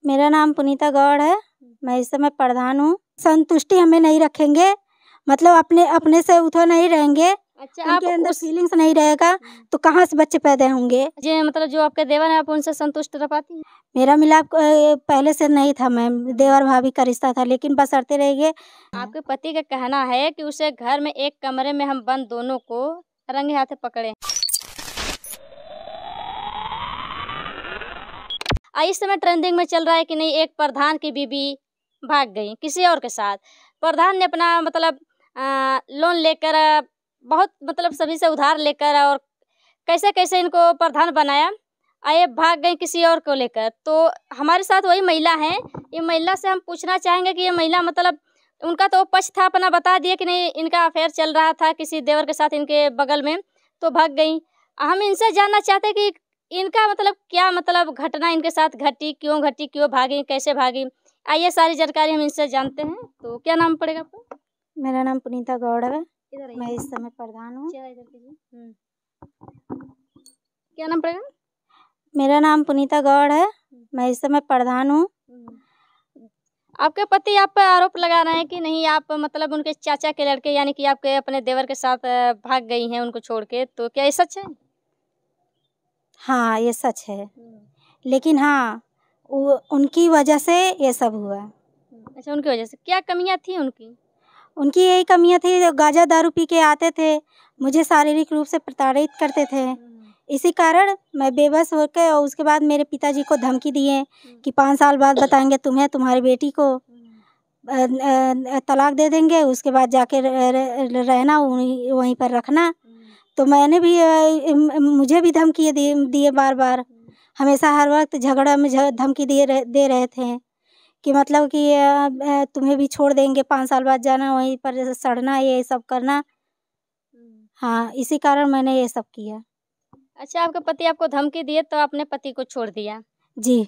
मेरा नाम पुनीता गौड़ है। मैं इस समय प्रधान हूँ। संतुष्टि हमें नहीं रखेंगे, मतलब अपने से उठो नहीं रहेंगे। अच्छा, उनके अंदर फीलिंग्स नहीं रहेगा तो कहाँ से बच्चे पैदा होंगे। जी, मतलब जो आपके देवर हैं आप उनसे संतुष्ट रह पाती हैं? मेरा मिलाप पहले से नहीं था मैम, देवर भाभी का रिश्ता था, लेकिन बशर्ते रहिए। आपके पति का कहना है कि उसे घर में एक कमरे में हम बंद दोनों को रंगे हाथे पकड़े। इस समय ट्रेंडिंग में चल रहा है कि नहीं, एक प्रधान की बीवी भाग गई किसी और के साथ। प्रधान ने अपना मतलब लोन लेकर बहुत मतलब सभी से उधार लेकर और कैसे कैसे इनको प्रधान बनाया, ये भाग गई किसी और को लेकर। तो हमारे साथ वही महिला है, ये महिला से हम पूछना चाहेंगे कि ये महिला मतलब उनका तो पक्ष था, अपना बता दिया कि नहीं इनका अफेयर चल रहा था किसी देवर के साथ इनके बगल में, तो भाग गई। हम इनसे जानना चाहते हैं कि इनका मतलब क्या मतलब घटना इनके साथ घटी, क्यों भागी, कैसे भागी, आइए सारी जानकारी हम इनसे जानते हैं। तो क्या नाम पड़ेगा आपका? मेरा नाम पुनीता गौड़ है। इधर आइए। मैं इस समय प्रधान हूँ। इधर कीजिए। क्या नाम पड़ेगा? मेरा नाम पुनीता गौड़ है। मैं इस समय प्रधान हूँ। आपके पति आप पर आरोप लगा रहे हैं कि नहीं आप मतलब उनके चाचा के लड़के यानी कि आपके अपने देवर के साथ भाग गई हैं उनको छोड़ के, तो क्या ये सच है? हाँ, ये सच है, लेकिन हाँ उनकी वजह से ये सब हुआ। अच्छा, उनकी वजह से क्या कमियां थी उनकी? उनकी यही कमियां थी, जो गांजा दारू पी के आते थे, मुझे शारीरिक रूप से प्रताड़ित करते थे। इसी कारण मैं बेबस होकर, और उसके बाद मेरे पिताजी को धमकी दिए कि 5 साल बाद बताएंगे तुम्हें, तुम्हारी बेटी को तलाक दे देंगे, उसके बाद जाके रहना वहीं पर रखना। तो मैंने भी मुझे भी धमकी दिए बार बार, हमेशा हर वक्त झगड़ा में धमकी दे रहे थे कि मतलब कि तुम्हें भी छोड़ देंगे, 5 साल बाद जाना वहीं पर सड़ना, ये सब करना। हाँ, इसी कारण मैंने ये सब किया। अच्छा, आपके पति आपको धमकी दिए तो आपने पति को छोड़ दिया। जी।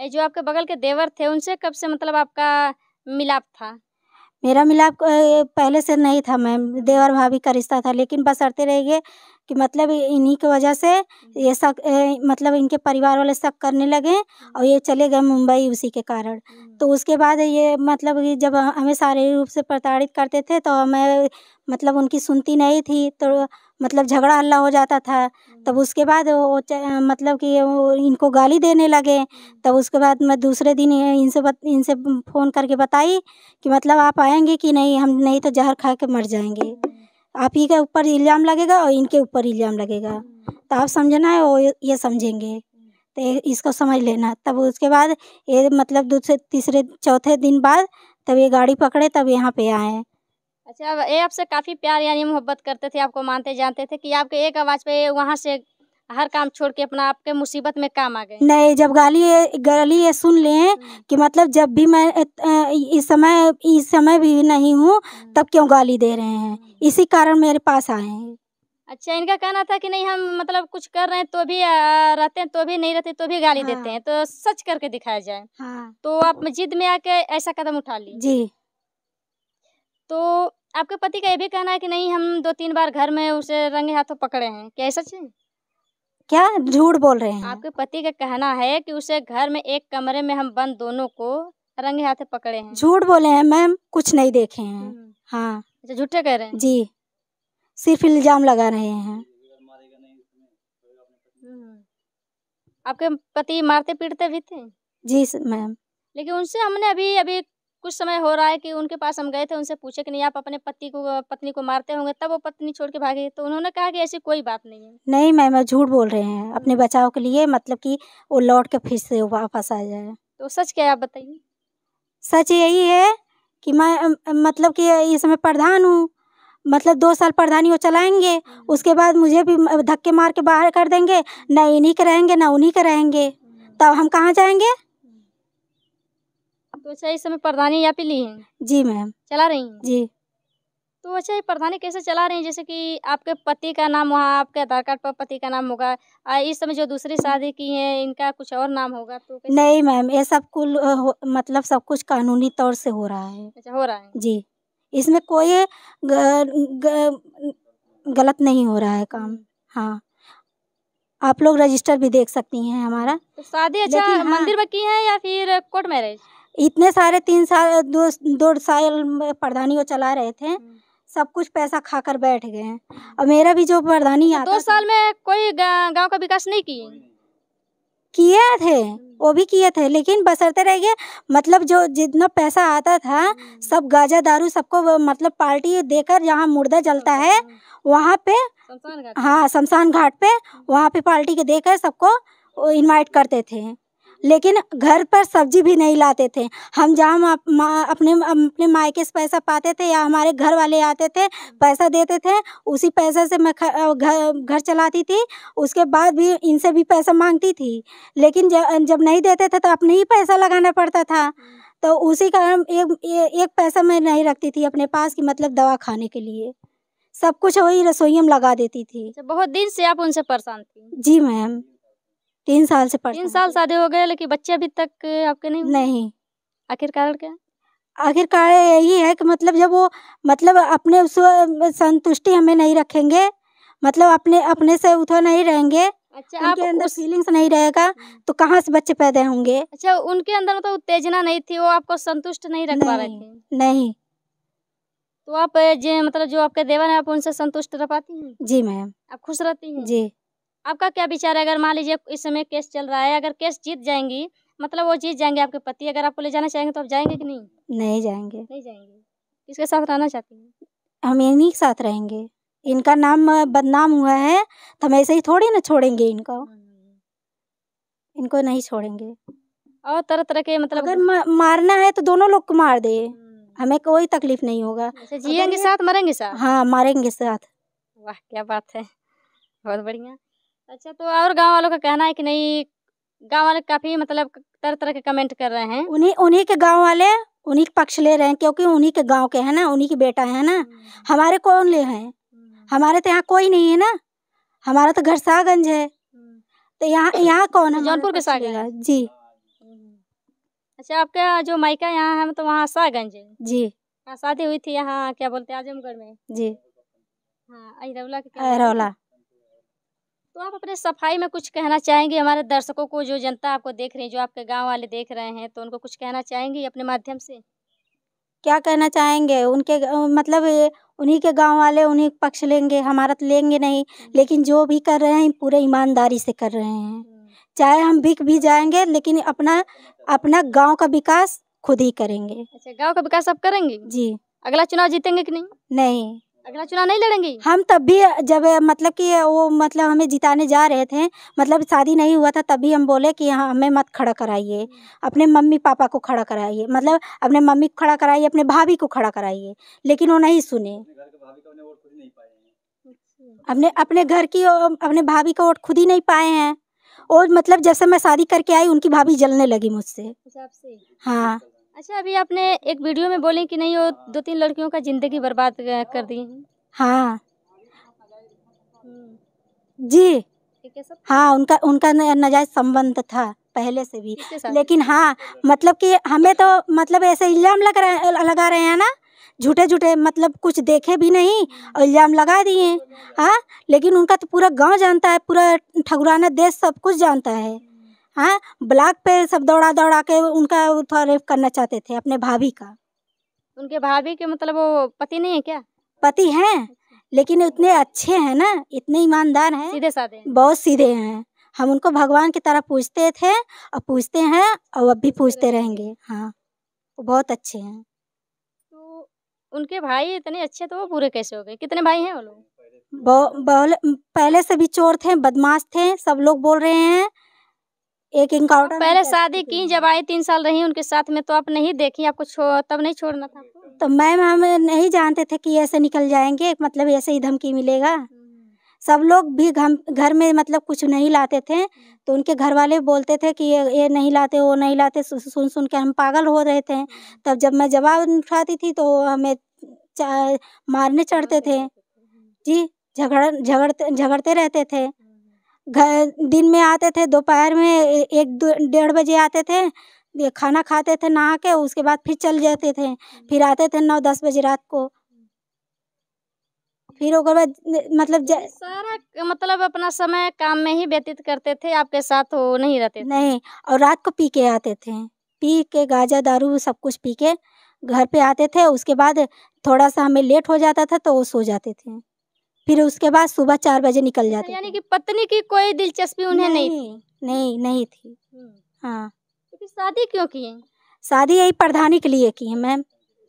ये जो आपके बगल के देवर थे उनसे कब से मतलब आपका मिलाप था? मेरा मिलाप पहले से नहीं था मैम, देवर भाभी का रिश्ता था, लेकिन बशर्ते रहिए कि मतलब इन्हीं की वजह से ये शक मतलब इनके परिवार वाले शक करने लगे और ये चले गए मुंबई उसी के कारण। तो उसके बाद ये मतलब ये जब हमें शारीरिक रूप से प्रताड़ित करते थे तो मैं मतलब उनकी सुनती नहीं थी, तो मतलब झगड़ा हल्ला हो जाता था। तब उसके बाद मतलब कि वो इनको गाली देने लगे। तब उसके बाद मैं दूसरे दिन इनसे फ़ोन करके बताई कि मतलब आप आएंगे कि नहीं, हम नहीं तो जहर खा के मर जाएंगे। आप ही के ऊपर इल्ज़ाम लगेगा और इनके ऊपर इल्ज़ाम लगेगा, तो आप समझना है वो ये समझेंगे, तो इसको समझ लेना। तब उसके बाद ये मतलब दूसरे तीसरे चौथे दिन बाद तब ये गाड़ी पकड़े, तब यहाँ पे आए। अच्छा, अब ये आपसे काफ़ी प्यार यानी मोहब्बत करते थे, आपको मानते जानते थे कि आपके एक आवाज़ पे वहाँ से हर काम छोड़ के अपना आपके मुसीबत में काम आ गए। नहीं, जब गाली ये सुन लें कि मतलब जब भी मैं इस समय भी नहीं हूँ, तब क्यों गाली दे रहे हैं, इसी कारण मेरे पास आए हैं। अच्छा, इनका कहना था कि नहीं हम मतलब कुछ कर रहे हैं तो भी रहते हैं तो भी नहीं रहते तो भी गाली देते हैं, तो सच करके दिखाया जाए। हाँ। तो आप जिद में आके ऐसा कदम उठा ली। जी। तो आपके पति का ये भी कहना है कि नहीं हम 2-3 बार घर में उसे रंगे हाथों पकड़े हैं, क्या ये सच है? क्या झूठ बोल रहे हैं? आपके पति का कहना है कि उसे घर में एक कमरे में हम बंद दोनों को रंगे हाथे पकड़े हैं। झूठ बोले हैं मैम, कुछ नहीं देखे हैं। हाँ। अच्छा, झूठे कह रहे हैं? जी, सिर्फ इल्ज़ाम लगा रहे हैं। आपके पति मारते पीटते भी थे? जी मैम। लेकिन उनसे हमने अभी अभी कुछ समय हो रहा है कि उनके पास हम गए थे, उनसे पूछे कि नहीं आप अपने पत्नी को मारते होंगे, तब वो पत्नी छोड़ के भागे, तो उन्होंने कहा कि ऐसी कोई बात नहीं है। नहीं मैम, झूठ बोल रहे हैं अपने बचाव के लिए, मतलब कि वो लौट के फिर से वापस आ जाए। तो सच क्या है आप बताइए? सच यही है कि मैं मतलब कि इस समय प्रधान हूँ, मतलब 2 साल प्रधानी वो चलाएँगे, उसके बाद मुझे भी धक्के मार के बाहर कर देंगे, ना इन्हीं के रहेंगे ना उन्हीं के रहेंगे, तब हम कहाँ जाएँगे? तो अच्छा, इस समय प्रधानी आप ही ली हैं? जी मैम। चला रही हैं? जी। तो अच्छा, ये प्रधानी कैसे चला रही हैं? जैसे कि आपके पति का नाम वहाँ आपके आधार कार्ड पर पति का नाम होगा, इस समय जो दूसरी शादी की हैं इनका कुछ और नाम होगा, तो कैसे? नहीं मैम, ये सब मतलब सब कुछ कानूनी तौर से हो रहा है। अच्छा, हो रहा है। जी, इसमें कोई ग ग गलत नहीं हो रहा है काम। हाँ। आप लोग रजिस्टर भी देख सकती हैं हमारा। तो शादी अच्छा लेकिन हाँ, मंदिर में की है या फिर कोर्ट मैरिज? इतने सारे 3 साल 2 साल में प्रधानी वो चला रहे थे, सब कुछ पैसा खाकर बैठ गए हैं। और मेरा भी जो प्रधानी आता 2 था, साल में कोई गांव का विकास नहीं किए? किए थे, वो भी किए थे, लेकिन बशर्ते रह गए मतलब जो जितना पैसा आता था सब गांजा दारू सबको मतलब पार्टी देकर, जहाँ मुर्दा जलता है वहाँ पे, शमशान घाट? हाँ शमशान घाट पे, वहाँ पे पार्टी के देकर सबको इनवाइट करते थे। लेकिन घर पर सब्जी भी नहीं लाते थे। हम जहाँ अपने मायके से पैसा पाते थे या हमारे घर वाले आते थे पैसा देते थे, उसी पैसे से मैं घर चलाती थी। उसके बाद भी इनसे भी पैसा मांगती थी, लेकिन जब नहीं देते थे तो अपने ही पैसा लगाना पड़ता था। तो उसी कारण एक पैसा मैं नहीं रखती थी अपने पास कि मतलब दवा खाने के लिए, सब कुछ वही रसोई में लगा देती थी। अच्छा, बहुत दिन से आप उनसे परेशान थी? जी मैम, 3 साल से 3 साल शादी हो गए लेकिन बच्चे अभी तक आपके नहीं हुए? नहीं। आखिर कारण क्या? आखिरकार यही है कि मतलब जब वो मतलब अपने उस संतुष्टि हमें नहीं रखेंगे, मतलब अपने से उधर नहीं रहेंगे, अच्छा, आप उनके अंदर फीलिंग्स नहीं रहेगा तो कहाँ से बच्चे पैदा होंगे? अच्छा, उनके अंदर मतलब उत्तेजना नहीं थी, वो आपको संतुष्ट नहीं रख पा रहे थे? नहीं। तो आप मतलब जो आपके देवर हैं आप उनसे संतुष्ट रह पाती हैं? जी मैम। आप खुश रहती हैं? जी। आपका क्या विचार है, अगर मान लीजिए इस समय केस चल रहा है, अगर केस जीत जाएंगी, मतलब वो जीत जाएंगे आपके पति, अगर आपको ले जाना चाहेंगे तो आप जाएंगे कि नहीं? नहीं जाएंगे। नहीं जाएंगे। किसके साथ रहना चाहती हैं? हम इन्हीं के साथ रहेंगे। इनका नाम बदनाम हुआ है तो हम ऐसे ही थोड़ी ना छोड़ेंगे इनको नहीं छोड़ेंगे। और तरह तरह के मतलब अगर मारना है तो दोनों लोग को मार दे, हमें कोई तकलीफ नहीं होगा। जैसे जिएंगे साथ मरेंगे साथ? हाँ मारेंगे साथ। वाह, क्या बात है, बहुत बढ़िया। अच्छा, तो और गांव वालों का कहना है कि नहीं, गांव वाले काफी मतलब तरह तरह के कमेंट कर रहे हैं? उन्हीं के गांव वाले उन्हीं के पक्ष ले रहे हैं, क्योंकि उन्हीं के गांव के हैं ना, उन्हीं के बेटा है ना। हमारे कौन ले हैं? हमारे तो यहाँ कोई नहीं है ना, हमारा तो घर साहगंज है, तो यहाँ कौन है? जौनपुर के साहगंज? जी। अच्छा, आपका जो मायका यहाँ है तो वहाँ साहगंज है? जी। हाँ, शादी हुई थी यहाँ क्या बोलते हैं आजमगढ़ में? जी। हाँ, अहिरौला के क्या? रौला। तो आप अपने सफाई में कुछ कहना चाहेंगे हमारे दर्शकों को, जो जनता आपको देख रही है, जो आपके गांव वाले देख रहे हैं, तो उनको कुछ कहना चाहेंगी अपने माध्यम से? क्या कहना चाहेंगे? उनके मतलब उन्हीं के गांव वाले उन्हीं के पक्ष लेंगे, हमारा तो लेंगे नहीं। लेकिन जो भी कर रहे हैं पूरे ईमानदारी से कर रहे हैं। चाहे हम बिक भी जाएंगे लेकिन अपना गांव का विकास खुद ही करेंगे। अच्छा, गांव का विकास आप करेंगे? जी। अगला चुनाव जीतेंगे कि नहीं? नहीं। अगला चुनाव नहीं लड़ेंगी? हम तब भी जब मतलब कि वो मतलब हमें जिताने जा रहे थे, मतलब शादी नहीं हुआ था, तभी हम बोले कि हाँ हमें मत खड़ा कराइए, अपने मम्मी पापा को खड़ा कराइए, मतलब अपने मम्मी को खड़ा कराइए, अपने भाभी को खड़ा कराइए, लेकिन वो नहीं सुने। अपने घर की अपने भाभी का वोट खुद ही नहीं पाए हैं। और मतलब जब से मैं शादी करके आई उनकी भाभी जलने लगी मुझसे। आपसे? हाँ। अच्छा, अभी आपने एक वीडियो में बोले कि नहीं वो 2-3 लड़कियों का जिंदगी बर्बाद कर दी है? हाँ। जी। हाँ, उनका नाजायज संबंध था पहले से भी, लेकिन हाँ मतलब कि हमें तो मतलब ऐसे इल्ज़ाम लगा रहे हैं ना, झूठे मतलब कुछ देखे भी नहीं और इल्ज़ाम लगा दिए। हाँ, लेकिन उनका तो पूरा गांव जानता है, पूरा ठकुराना देश सब कुछ जानता है। हाँ, ब्लॉक पे सब दौड़ा के उनका रेप करना चाहते थे अपने भाभी का। उनके भाभी के मतलब वो पति नहीं है क्या? पति हैं, लेकिन इतने अच्छे हैं ना, इतने ईमानदार हैं, सीधे साधे हैं? बहुत सीधे हैं। हम उनको भगवान की तरह पूजते थे और पूजते हैं और अब भी पूजते रहेंगे। हाँ, वो बहुत अच्छे हैं। तो उनके भाई इतने अच्छे, तो वो बुरे कैसे हो गए? कितने भाई हैं वो लोग? पहले से भी चोर थे, बदमाश थे, सब लोग बोल रहे हैं। एक इनकाउंटर पहले शादी की, जब आई 3 साल रही उनके साथ में, तो आप नहीं देखी, आपको तब नहीं छोड़ना था आपको? तो मैम हम नहीं जानते थे कि ऐसे निकल जाएंगे, मतलब ऐसे ही धमकी मिलेगा। सब लोग भी घर में मतलब कुछ नहीं लाते थे, तो उनके घर वाले बोलते थे कि ये नहीं लाते, वो नहीं लाते, सुन के हम पागल हो रहे थे। तब जब मैं जवाब उठाती थी तो हमें मारने चढ़ते थे। जी, झगड़ते रहते थे। दिन में आते थे, दोपहर में 1-1:30 बजे आते थे, ये खाना खाते थे नहा के, उसके बाद फिर चल जाते थे, फिर आते थे 9-10 बजे रात को। फिर ओकर बाद मतलब सारा मतलब अपना समय काम में ही व्यतीत करते थे, आपके साथ वो नहीं रहते थे? नहीं, और रात को पी के आते थे। पी के गांजा दारू सब कुछ पी के घर पे आते थे। उसके बाद थोड़ा-सा हमें लेट हो जाता था तो वो सो जाते थे। फिर उसके बाद सुबह 4 बजे निकल जाते यानी थे। कि पत्नी की कोई दिलचस्पी उन्हें नहीं थी? नहीं थी। हुँ। हाँ, तो फिर शादी क्यों किए? शादी यही प्रधानी के लिए की है मैम।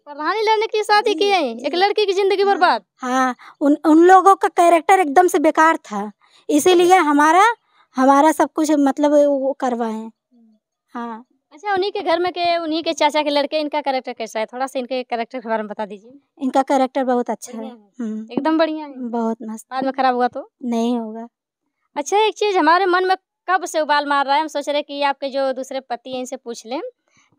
प्रधानी लड़ने की शादी किए? एक लड़की की ज़िंदगी बर्बाद? हाँ, उन लोगों का कैरेक्टर एकदम से बेकार था, इसीलिए हमारा सब कुछ मतलब वो करवाएँ। हाँ, अच्छा, उन्हीं के चाचा के लड़के, इनका कैरेक्टर कैसा है? थोड़ा-सा इनके कैरेक्टर के बारे में बता दीजिए। इनका कैरेक्टर बहुत अच्छा है। बढ़िया है? एकदम बढ़िया है? बहुत मस्त। बाद में खराब हुआ तो? नहीं होगा। अच्छा, एक चीज़ हमारे मन में कब से उबाल मार रहा है, हम सोच रहे हैं कि आपके जो दूसरे पति हैं इनसे पूछ लें।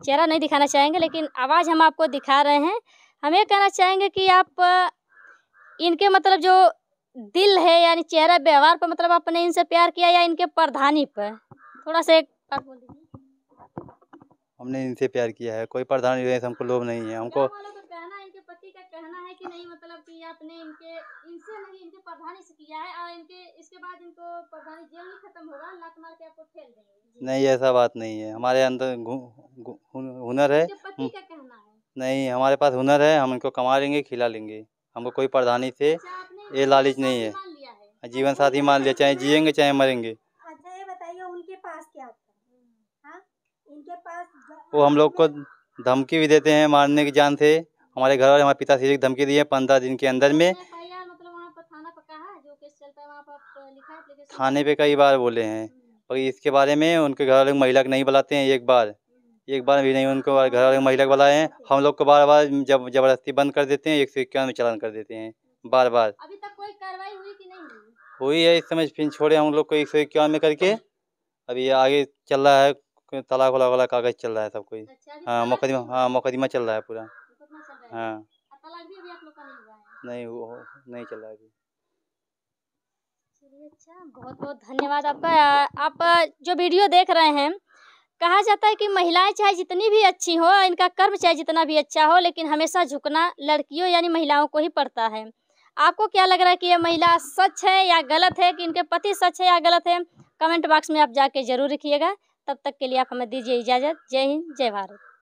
चेहरा नहीं दिखाना चाहेंगे लेकिन आवाज़ हम आपको दिखा रहे हैं। हम ये कहना चाहेंगे कि आप इनके मतलब जो दिल है यानी चेहरा व्यवहार पर मतलब आपने इनसे प्यार किया या इनके प्रधानी पर? थोड़ा-सा एक बात बोल दीजिए। हमने इनसे प्यार किया है, कोई प्रधानी वैसे हमको लोभ नहीं है। हमको गाँव वालों का कहना है, इनके पति का कहना है कि नहीं मतलब कि आपने इनसे नहीं इनके प्रधानी से किया है और इसके बाद इनको प्रधानी जेल ही खत्म होगा, लात मार के आपको ठेल देंगे। नहीं, ऐसा बात नहीं है। हमारे अंदर हुनर है। इनके पति का कहना है। नहीं, हमारे पास हुनर है, हम इनको कमा लेंगे, खिला लेंगे। हमको कोई प्रधानी से अच्छा, आपने ये लालच नहीं साथी है। मान लिया है। जीवन साथी मान लिया, चाहे जिएंगे चाहे मरेंगे। अच्छा ये बताइए उनके पास क्या था? हाँ? इनके पास वो हम लोग को धमकी भी देते हैं मारने की जान से। हमारे घर वाले हमारे पिताश्री को धमकी दी है 15 दिन के अंदर में। एफआईआर मतलब वहाँ पर थाना पर कहा है, जो केस चलता है वहाँ पर आप लिखा है एप्लीकेशन? थाने पे कई बार बोले हैं, पर इसके बारे में उनके घर वाले महिला को नहीं बुलाते हैं। एक बार भी नहीं उनको घर वाले महिला को बुलाए हैं। हम लोग को बार-बार ज़बरदस्ती बंद कर देते हैं, 151 में चालान कर देते हैं, बार-बार। अभी तक कोई कार्रवाई हुई कि नहीं हुई? हुई है इस समय, फिर छोड़े हम लोग को 151 में करके। अभी आगे चल रहा है, तलाक वलाक वाला कागज़ चल रहा है सब कुछ। अच्छा, अभी हाँ, तलाक मुकदमा, नहीं हुआ? हाँ, मुकदमा चल रहा है पूरा। मुकदमा चल रहा है? हाँ, और तलाक भी अभी आप लोग का नहीं हुआ है? नहीं वो नहीं चल रहा है अभी। चलिए, अच्छा, बहुत-बहुत धन्यवाद आपका। आप जो वीडियो देख रहे हैं, कहा जाता है कि महिलाएं चाहे जितनी भी अच्छी हो, इनका कर्म चाहे जितना भी अच्छा हो, लेकिन हमेशा झुकना लड़कियों यानी महिलाओं को ही पड़ता है। आपको क्या लग रहा है कि ये महिला सच है या गलत है, कि इनके पति सच है या गलत है? कमेंट बॉक्स में आप जाके ज़रूर लिखिएगा। तब तक के लिए आप हमें दीजिए इजाज़त। जय हिंद, जय भारत।